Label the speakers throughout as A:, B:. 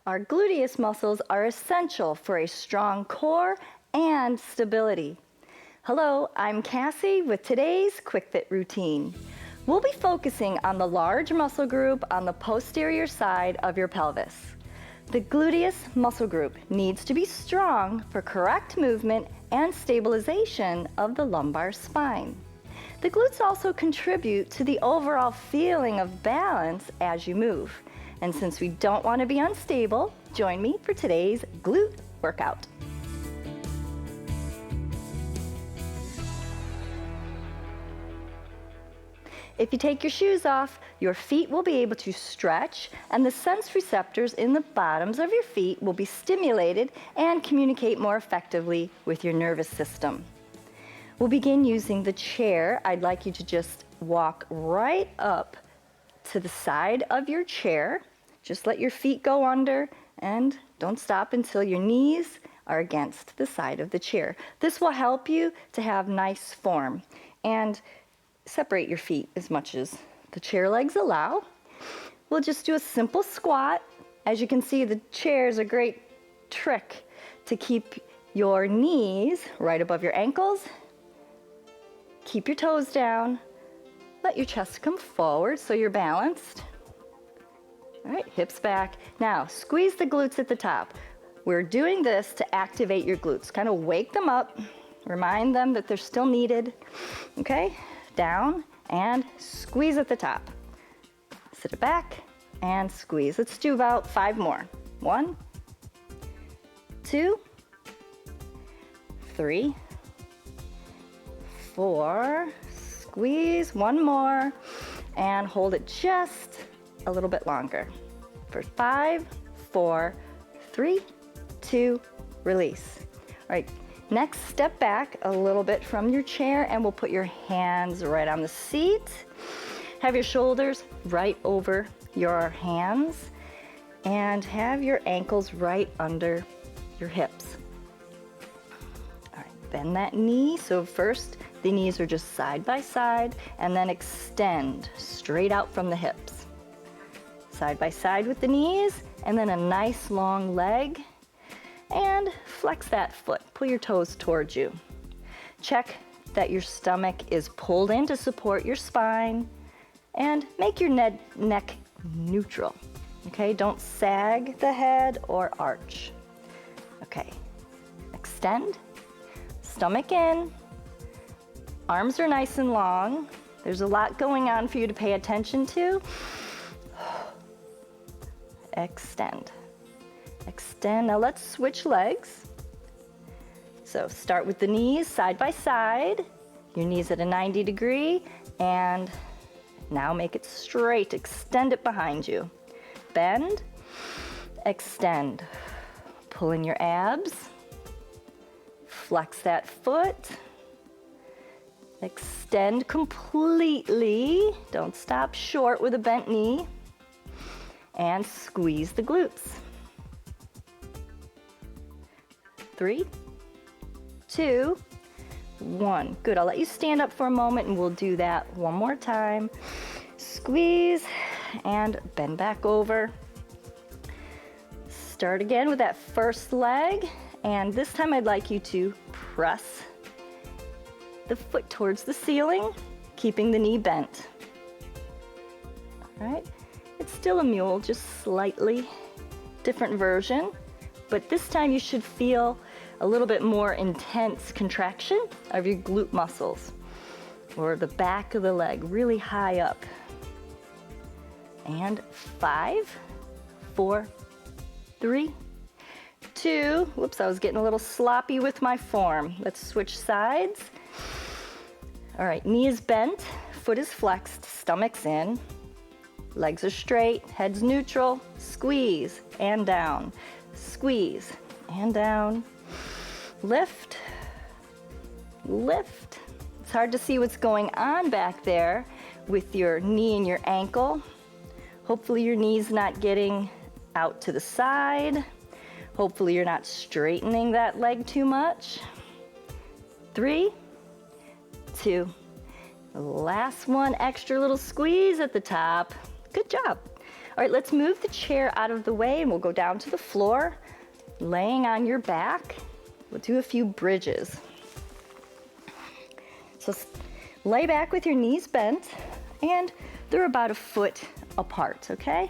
A: Our gluteus muscles are essential for a strong core and stability. Hello, I'm Cassie with today's Quick Fit routine. We'll be focusing on the large muscle group on the posterior side of your pelvis. The gluteus muscle group needs to be strong for correct movement and stabilization of the lumbar spine. The glutes also contribute to the overall feeling of balance as you move. And since we don't want to be unstable, join me for today's glute workout. If you take your shoes off, your feet will be able to stretch and the sense receptors in the bottoms of your feet will be stimulated and communicate more effectively with your nervous system. We'll begin using the chair. I'd like you to just walk right up to the side of your chair. Just let your feet go under and don't stop until your knees are against the side of the chair. This will help you to have nice form and separate your feet as much as the chair legs allow. We'll just do a simple squat. As you can see, the chair is a great trick to keep your knees right above your ankles. Keep your toes down. Let your chest come forward so you're balanced. All right, hips back. Now, squeeze the glutes at the top. We're doing this to activate your glutes. Kind of wake them up. Remind them that they're still needed. Okay, down and squeeze at the top. Sit it back and squeeze. Let's do about 5 more. 1, 2, 3, 4, squeeze, 1 more, and hold it just a little bit longer. For 5, 4, 3, 2, release. All right, next step back a little bit from your chair and we'll put your hands right on the seat. Have your shoulders right over your hands and have your ankles right under your hips. All right, bend that knee. So first, the knees are just side by side and then extend straight out from the hips. Side by side with the knees and then a nice long leg and flex that foot. Pull your toes towards you. Check that your stomach is pulled in to support your spine and make your neck neutral. Okay, don't sag the head or arch. Okay, extend, stomach in. Arms are nice and long. There's a lot going on for you to pay attention to. Extend. Extend. Now let's switch legs. So start with the knees side by side. Your knees at a 90 degree and now make it straight. Extend it behind you. Bend. Extend. Pull in your abs. Flex that foot. Extend completely. Don't stop short with a bent knee. And squeeze the glutes. 3, 2, 1. Good. I'll let you stand up for a moment and we'll do that one more time. Squeeze and bend back over. Start again with that first leg. And this time I'd like you to press the foot towards the ceiling, keeping the knee bent. All right, it's still a mule, just slightly different version, but this time you should feel a little bit more intense contraction of your glute muscles or the back of the leg really high up. And 5, 4, 3, 2, whoops, I was getting a little sloppy with my form. Let's switch sides. All right, knee is bent, foot is flexed, stomach's in, legs are straight, head's neutral, squeeze and down, squeeze and down, lift, lift. It's hard to see what's going on back there with your knee and your ankle. Hopefully your knee's not getting out to the side. Hopefully you're not straightening that leg too much. 3, 2, last one, extra little squeeze at the top. Good job. All right, let's move the chair out of the way and we'll go down to the floor, laying on your back. We'll do a few bridges. So lay back with your knees bent and they're about a foot apart, okay?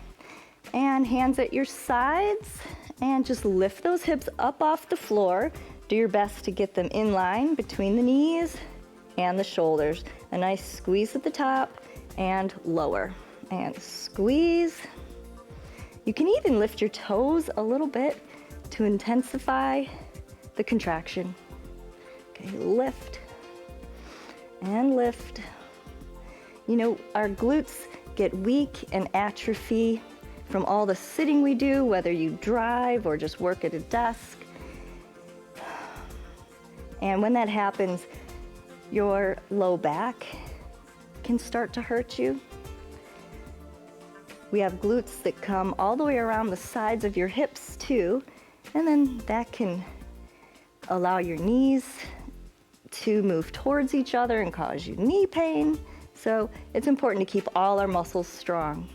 A: And hands at your sides and just lift those hips up off the floor. Do your best to get them in line between the knees and the shoulders. A nice squeeze at the top and lower. And squeeze. You can even lift your toes a little bit to intensify the contraction. Okay, lift and lift. You know, our glutes get weak and atrophy from all the sitting we do, whether you drive or just work at a desk. And when that happens, your low back can start to hurt you. We have glutes that come all the way around the sides of your hips too, and then that can allow your knees to move towards each other and cause you knee pain. So it's important to keep all our muscles strong.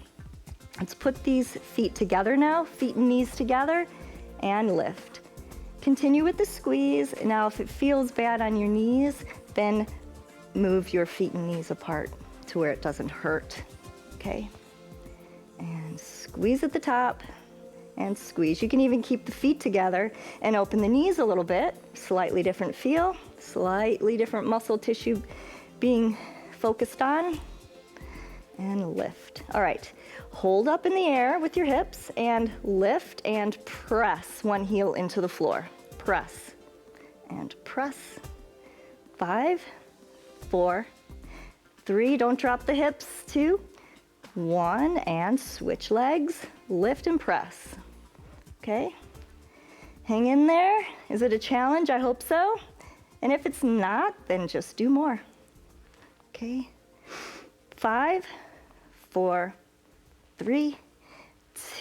A: Let's put these feet together now, feet and knees together, and lift. Continue with the squeeze. Now if it feels bad on your knees, then move your feet and knees apart to where it doesn't hurt, okay? And squeeze at the top and squeeze. You can even keep the feet together and open the knees a little bit. Slightly different feel, slightly different muscle tissue being focused on. And lift. All right, hold up in the air with your hips and lift and press one heel into the floor. Press and press. 5, 4, 3, don't drop the hips. 2, 1, and switch legs. Lift and press. Okay, hang in there. Is it a challenge? I hope so. And if it's not, then just do more. Okay, 5, 4, 3,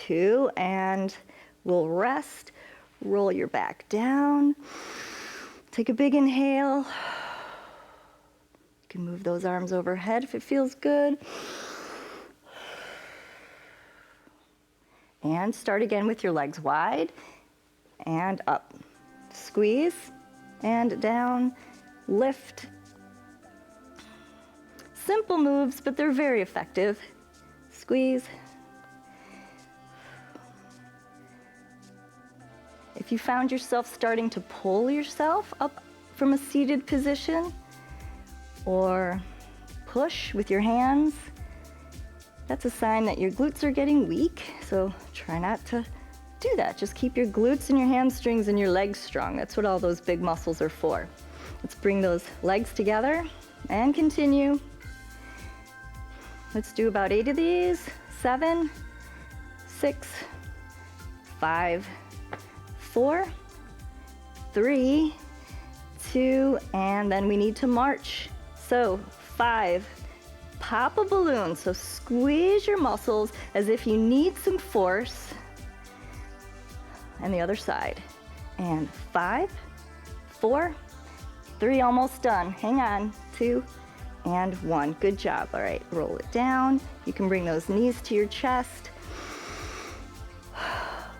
A: 2, and we'll rest. Roll your back down. Take a big inhale. You can move those arms overhead if it feels good. And start again with your legs wide and up. Squeeze and down, lift. Simple moves, but they're very effective. Squeeze. If you found yourself starting to pull yourself up from a seated position or push with your hands, that's a sign that your glutes are getting weak, so try not to do that. Just keep your glutes and your hamstrings and your legs strong. That's what all those big muscles are for. Let's bring those legs together and continue. Let's do about 8 of these. 7, 6, 5, 4, 3, 2, and then we need to march. So 5, pop a balloon. So squeeze your muscles as if you need some force. And the other side. And 5, 4, 3, almost done. Hang on. 2, and 1. Good job. All right, roll it down. You can bring those knees to your chest.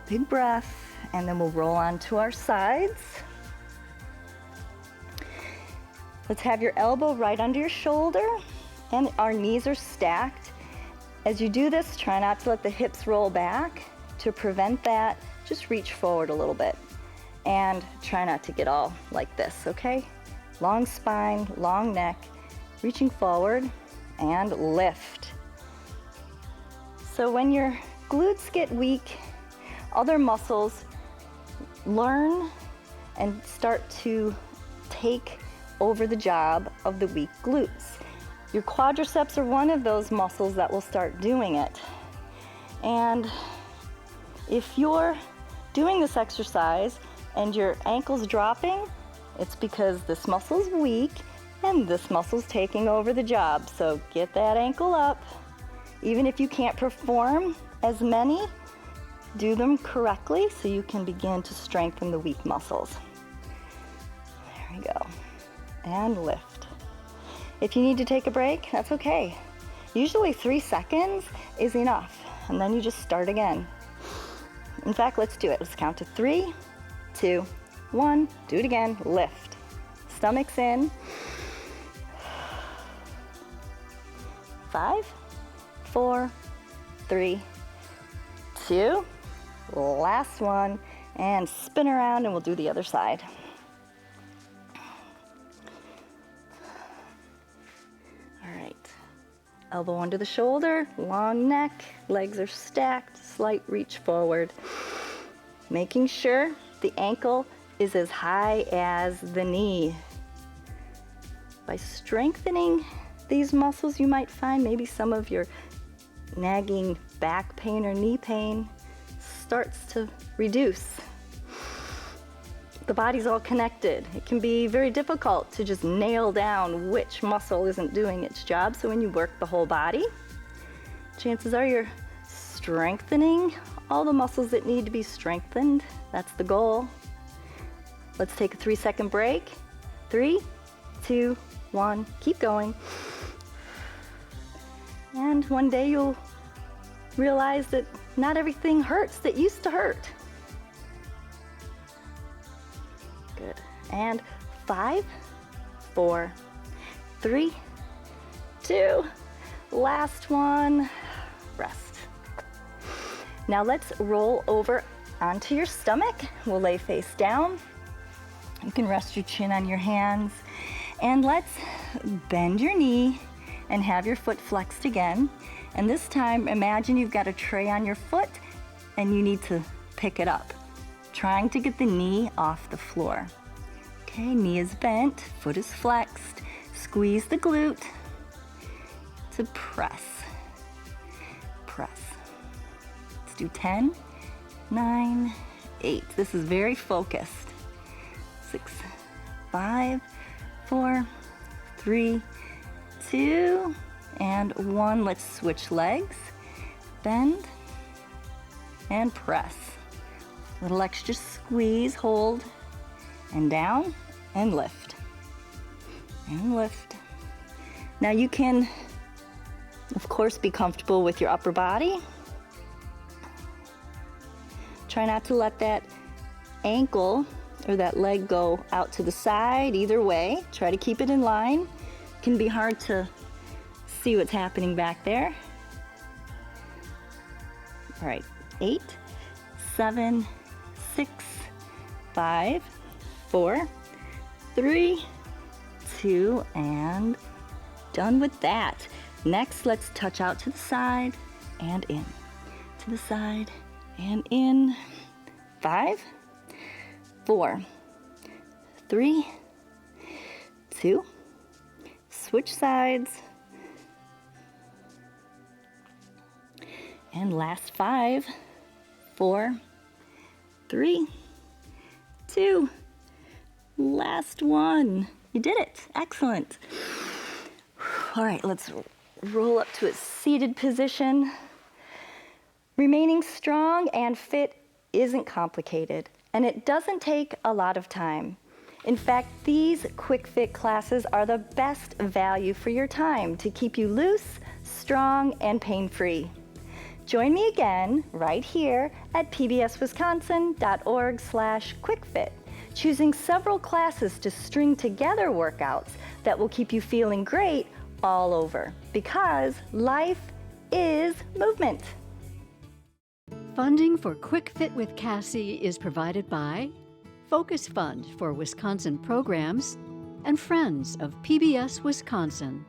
A: Big breath. And then we'll roll on to our sides. Let's have your elbow right under your shoulder and our knees are stacked. As you do this, try not to let the hips roll back. To prevent that, just reach forward a little bit and try not to get all like this, okay? Long spine, long neck, reaching forward and lift. So when your glutes get weak, other muscles learn and start to take over the job of the weak glutes. Your quadriceps are one of those muscles that will start doing it. And if you're doing this exercise and your ankle's dropping, it's because this muscle's weak and this muscle's taking over the job. So get that ankle up. Even if you can't perform as many, do them correctly so you can begin to strengthen the weak muscles. There we go. And lift. If you need to take a break, that's okay. Usually 3 seconds is enough. and then you just start again. In fact, let's do it. Let's count to 3, 2, 1. Do it again. Lift. Stomach's in. 5, 4, 3, 2. Last one. And spin around, and we'll do the other side. All right. Elbow under the shoulder, long neck, legs are stacked, slight reach forward. Making sure the ankle is as high as the knee. By strengthening these muscles, you might find maybe some of your nagging back pain or knee pain starts to reduce. The body's all connected. It can be very difficult to just nail down which muscle isn't doing its job. So when you work the whole body, chances are you're strengthening all the muscles that need to be strengthened. That's the goal. Let's take a 3-second break. 3, 2, 1, keep going. And one day you'll realize that not everything hurts that used to hurt. Good. And 5, 4, 3, 2, last one, rest. Now let's roll over onto your stomach. We'll lay face down. You can rest your chin on your hands. And let's bend your knee and have your foot flexed again. And this time, imagine you've got a tray on your foot and you need to pick it up, trying to get the knee off the floor. Okay, knee is bent, foot is flexed. Squeeze the glute to press. Press. Let's do 10, 9, 8. This is very focused. 6, 5, 4, 3, 2, and 1. Let's switch legs. Bend and press. Little extra squeeze, hold, and down, and lift. And lift. Now you can, of course, be comfortable with your upper body. Try not to let that ankle or that leg go out to the side either way. Try to keep it in line. It can be hard to see what's happening back there. All right, 8, 7, 6, 5, 4, 3, 2, and done with that. Next, let's touch out to the side and in. To the side and in. 5, 4, 3, 2, switch sides. And last 5, 4, 3, 2, last one. You did it. Excellent. All right, let's roll up to a seated position. Remaining strong and fit isn't complicated, and it doesn't take a lot of time. In fact, these Quick Fit classes are the best value for your time to keep you loose, strong, and pain-free. Join me again right here at pbswisconsin.org/quickfit, choosing several classes to string together workouts that will keep you feeling great all over, because life is movement.
B: Funding for Quick Fit with Cassie is provided by Focus Fund for Wisconsin Programs and Friends of PBS Wisconsin.